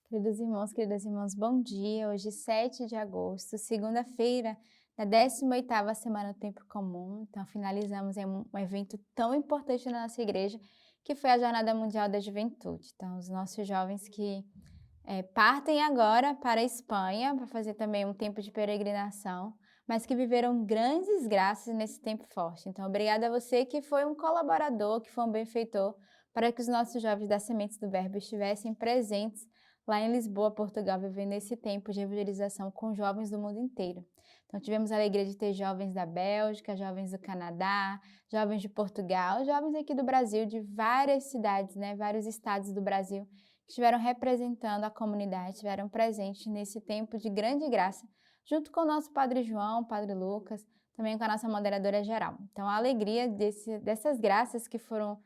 Queridos irmãos, queridas irmãs, bom dia. Hoje, 7 de agosto, segunda-feira, da 18ª semana do Tempo Comum. Então, finalizamos em um evento tão importante na nossa igreja, que foi a Jornada Mundial da Juventude. Então, os nossos jovens que partem agora para a Espanha, para fazer também um tempo de peregrinação, mas que viveram grandes graças nesse tempo forte. Então, obrigada a você que foi um colaborador, que foi um benfeitor, para que os nossos jovens da Sementes do Verbo estivessem presentes lá em Lisboa, Portugal, vivendo esse tempo de evangelização com jovens do mundo inteiro. Então, tivemos a alegria de ter jovens da Bélgica, jovens do Canadá, jovens de Portugal, jovens aqui do Brasil, de várias cidades, vários estados do Brasil, que estiveram representando a comunidade, estiveram presentes nesse tempo de grande graça, junto com o nosso Padre João, Padre Lucas, também com a nossa moderadora geral. Então, a alegria dessas graças que foram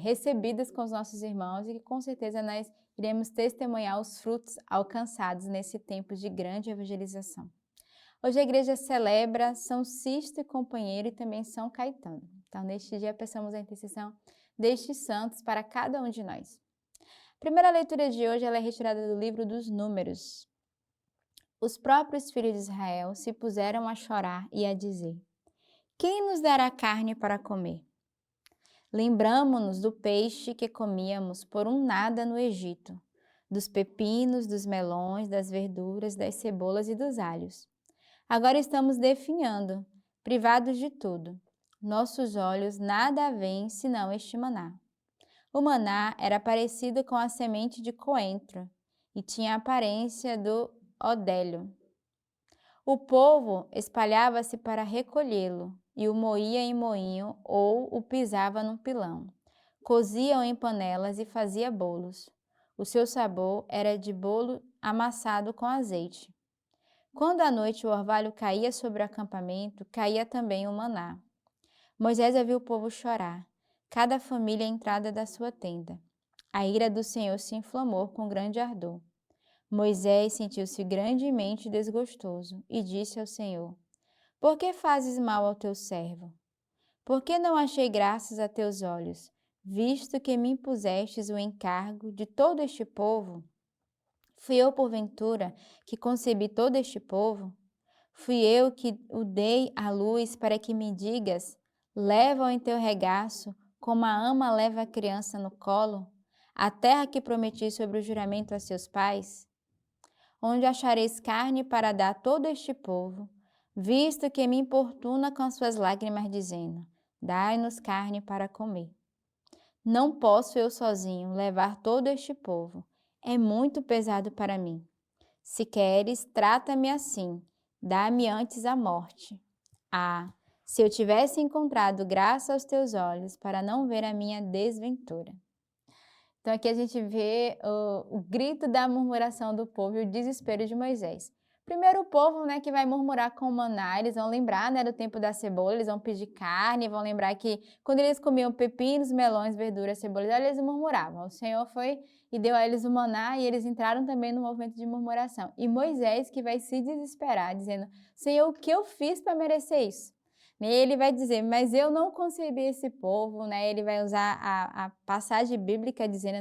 recebidas com os nossos irmãos e que com certeza nós iremos testemunhar os frutos alcançados nesse tempo de grande evangelização. Hoje a igreja celebra São Sisto e Companheiro e também São Caetano. Então, neste dia, peçamos a intercessão destes santos para cada um de nós. A primeira leitura de hoje ela é retirada do livro dos Números. Os próprios filhos de Israel se puseram a chorar e a dizer: Quem nos dará carne para comer? Lembramo-nos do peixe que comíamos por um nada no Egito, dos pepinos, dos melões, das verduras, das cebolas e dos alhos. Agora estamos definhando, privados de tudo. Nossos olhos nada veem senão este maná. O maná era parecido com a semente de coentro e tinha a aparência do odélio. O povo espalhava-se para recolhê-lo e o moía em moinho ou o pisava num pilão. Coziam em panelas e fazia bolos. O seu sabor era de bolo amassado com azeite. Quando à noite o orvalho caía sobre o acampamento, caía também o maná. Moisés ouviu o povo chorar, cada família à entrada da sua tenda. A ira do Senhor se inflamou com grande ardor. Moisés sentiu-se grandemente desgostoso e disse ao Senhor: Por que fazes mal ao teu servo? Por que não achei graças a teus olhos, visto que me impusestes o encargo de todo este povo? Fui eu, porventura, que concebi todo este povo? Fui eu que o dei à luz para que me digas: leva-o em teu regaço, como a ama leva a criança no colo, a terra que prometi sobre o juramento a seus pais? Onde achareis carne para dar a todo este povo, visto que me importuna com as suas lágrimas, dizendo: dai-nos carne para comer. Não posso eu sozinho levar todo este povo, é muito pesado para mim. Se queres, trata-me assim, dá-me antes a morte. Ah, se eu tivesse encontrado graça aos teus olhos para não ver a minha desventura. Então aqui a gente vê o grito da murmuração do povo e o desespero de Moisés. Primeiro o povo, que vai murmurar com o maná, eles vão lembrar, do tempo da cebola, eles vão pedir carne, vão lembrar que quando eles comiam pepinos, melões, verduras, cebolas, eles murmuravam. O Senhor foi e deu a eles o maná e eles entraram também no movimento de murmuração. E Moisés que vai se desesperar, dizendo: Senhor, o que eu fiz para merecer isso? Ele vai dizer, mas eu não concebi esse povo, Ele vai usar a passagem bíblica dizendo,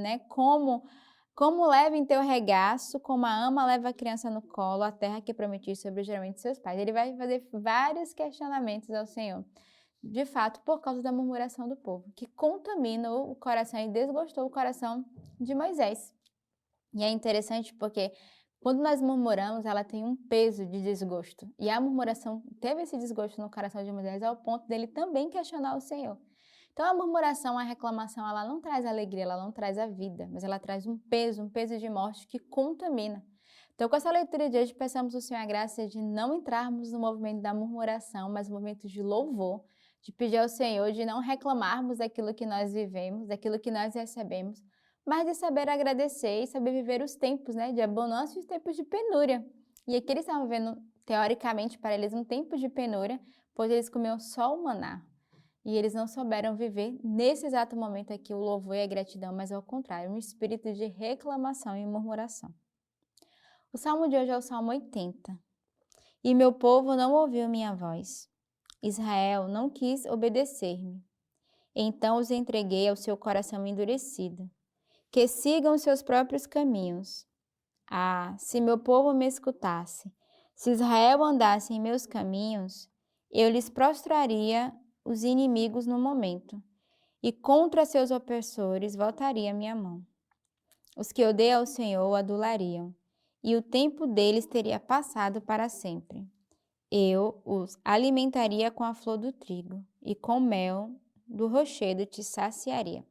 como leva em teu regaço, como a ama leva a criança no colo, a terra que prometi sobre o juramento de seus pais. Ele vai fazer vários questionamentos ao Senhor, de fato, por causa da murmuração do povo, que contamina o coração e desgostou o coração de Moisés. E é interessante porque quando nós murmuramos, ela tem um peso de desgosto. E a murmuração teve esse desgosto no coração de Moisés ao ponto dele também questionar o Senhor. Então a murmuração, a reclamação, ela não traz alegria, ela não traz a vida, mas ela traz um peso de morte que contamina. Então com essa leitura de hoje, peçamos ao Senhor a graça de não entrarmos no movimento da murmuração, mas no movimento de louvor, de pedir ao Senhor, de não reclamarmos daquilo que nós vivemos, daquilo que nós recebemos, mas de saber agradecer e saber viver os tempos, de abundância e os tempos de penúria. E aqui eles estavam vendo, teoricamente, para eles um tempo de penúria, pois eles comiam só o maná. E eles não souberam viver nesse exato momento aqui o louvor e a gratidão, mas ao contrário, um espírito de reclamação e murmuração. O salmo de hoje é o Salmo 80. E meu povo não ouviu minha voz. Israel não quis obedecer-me. Então os entreguei ao seu coração endurecido, que sigam seus próprios caminhos. Ah, se meu povo me escutasse, se Israel andasse em meus caminhos, eu lhes prostraria os inimigos no momento, e contra seus opressores voltaria a minha mão. Os que odeiam ao Senhor o adulariam, e o tempo deles teria passado para sempre. Eu os alimentaria com a flor do trigo, e com mel do rochedo te saciaria.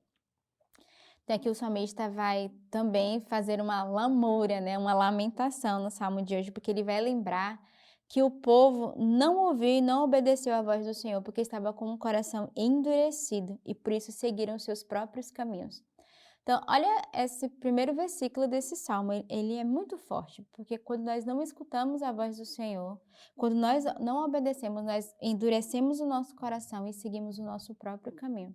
Então aqui o salmista vai também fazer uma lamúria, né, uma lamentação no salmo de hoje, porque ele vai lembrar que o povo não ouviu e não obedeceu à voz do Senhor, porque estava com o coração endurecido e por isso seguiram seus próprios caminhos. Então, olha esse primeiro versículo desse salmo, ele é muito forte, porque quando nós não escutamos a voz do Senhor, quando nós não obedecemos, nós endurecemos o nosso coração e seguimos o nosso próprio caminho.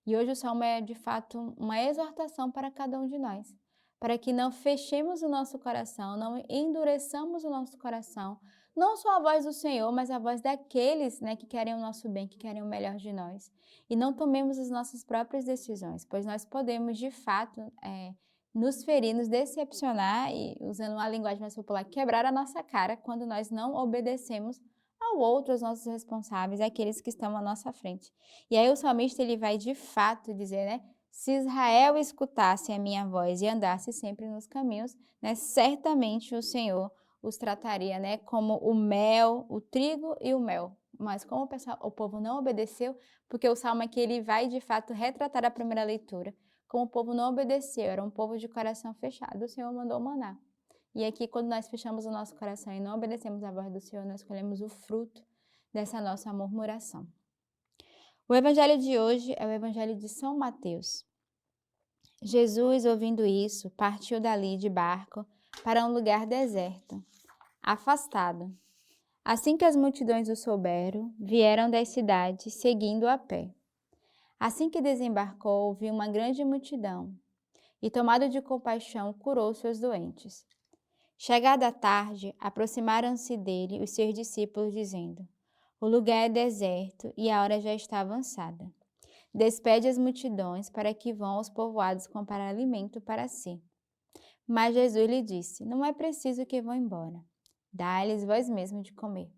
E hoje o salmo é de fato uma exortação para cada um de nós, para que não fechemos o nosso coração, não endureçamos o nosso coração, não só a voz do Senhor, mas a voz daqueles, né, que querem o nosso bem, que querem o melhor de nós. E não tomemos as nossas próprias decisões, pois nós podemos de fato nos ferir, nos decepcionar e, usando uma linguagem mais popular, quebrar a nossa cara quando nós não obedecemos ao outro, aos nossos responsáveis, àqueles que estão à nossa frente. E aí o salmista ele vai de fato dizer, né? Se Israel escutasse a minha voz e andasse sempre nos caminhos, né, certamente o Senhor os trataria, né, como o mel, o trigo e o mel. Mas como o povo não obedeceu, porque o salmo aqui ele vai de fato retratar a primeira leitura, como o povo não obedeceu, era um povo de coração fechado, o Senhor mandou maná. E aqui, quando nós fechamos o nosso coração e não obedecemos a voz do Senhor, nós colhemos o fruto dessa nossa murmuração. O evangelho de hoje é o evangelho de São Mateus. Jesus, ouvindo isso, partiu dali de barco para um lugar deserto, afastado. Assim que as multidões o souberam, vieram das cidades, seguindo a pé. Assim que desembarcou, viu uma grande multidão, e tomado de compaixão, curou seus doentes. Chegada a tarde, aproximaram-se dele os seus discípulos, dizendo: O lugar é deserto e a hora já está avançada. Despede as multidões para que vão aos povoados comprar alimento para si. Mas Jesus lhe disse: Não é preciso que vão embora. Dá-lhes vós mesmo de comer.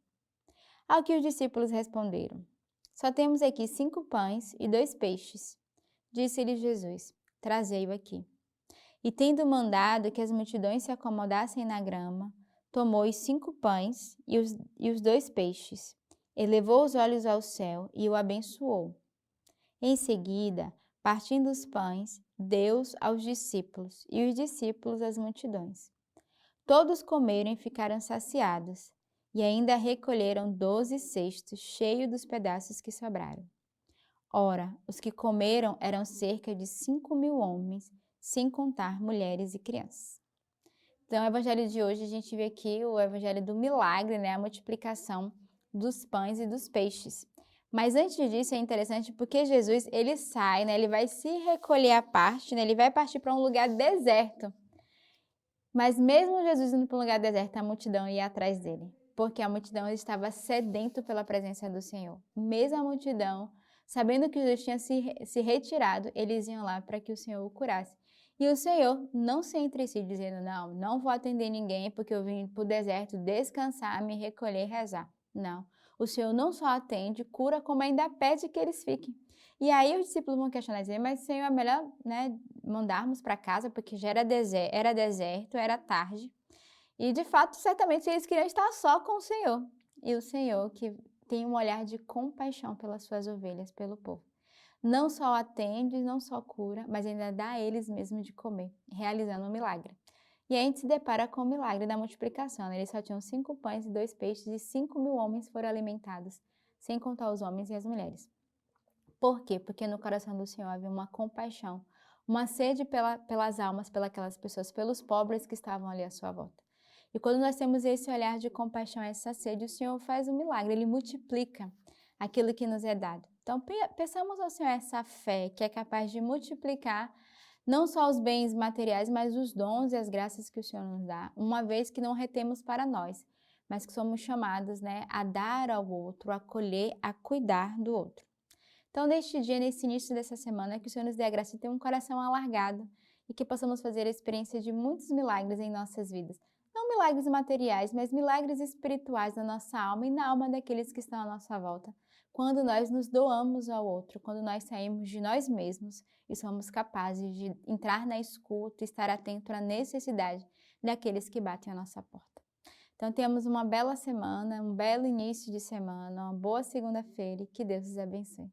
Ao que os discípulos responderam: Só temos aqui 5 pães e 2 peixes. Disse-lhe Jesus: Trazei-o aqui. E tendo mandado que as multidões se acomodassem na grama, tomou os 5 pães e os 2 peixes, elevou os olhos ao céu e o abençoou. Em seguida, partindo os pães, deu-os aos discípulos e os discípulos às multidões. Todos comeram e ficaram saciados, e ainda recolheram 12 cestos cheios dos pedaços que sobraram. Ora, os que comeram eram cerca de 5.000 homens, sem contar mulheres e crianças. Então, o evangelho de hoje, a gente vê aqui o evangelho do milagre, né? A multiplicação dos pães e dos peixes. Mas antes disso, é interessante porque Jesus, ele sai, né? Ele vai se recolher à parte, né? Ele vai partir para um lugar deserto. Mas mesmo Jesus indo para um lugar deserto, a multidão ia atrás dele, porque a multidão estava sedento pela presença do Senhor. Mesmo a multidão, sabendo que Jesus tinha se retirado, eles iam lá para que o Senhor o curasse. E o Senhor não se entre si, dizendo, não vou atender ninguém, porque eu vim para o deserto descansar, me recolher e rezar. Não, o Senhor não só atende, cura, como ainda pede que eles fiquem. E aí os discípulos vão questionar, dizer, mas Senhor, é melhor, né, mandarmos para casa, porque já era deserto, era tarde. E de fato, certamente eles queriam estar só com o Senhor. E o Senhor que tem um olhar de compaixão pelas suas ovelhas, pelo povo. Não só atende, não só cura, mas ainda dá a eles mesmo de comer, realizando um milagre. E aí a gente se depara com o milagre da multiplicação. Eles só tinham 5 pães e 2 peixes e 5.000 homens foram alimentados, sem contar os homens e as mulheres. Por quê? Porque no coração do Senhor havia uma compaixão, uma sede pelas almas, pelas pessoas, pelos pobres que estavam ali à sua volta. E quando nós temos esse olhar de compaixão, essa sede, o Senhor faz um milagre, Ele multiplica aquilo que nos é dado. Então, peçamos ao Senhor essa fé que é capaz de multiplicar não só os bens materiais, mas os dons e as graças que o Senhor nos dá, uma vez que não retemos para nós, mas que somos chamados, né, a dar ao outro, a acolher, a cuidar do outro. Então, neste dia, nesse início dessa semana, que o Senhor nos dê a graça de ter um coração alargado e que possamos fazer a experiência de muitos milagres em nossas vidas. Não milagres materiais, mas milagres espirituais na nossa alma e na alma daqueles que estão à nossa volta. Quando nós nos doamos ao outro, quando nós saímos de nós mesmos e somos capazes de entrar na escuta e estar atento à necessidade daqueles que batem à nossa porta. Então, temos uma bela semana, um belo início de semana, uma boa segunda-feira e que Deus os abençoe.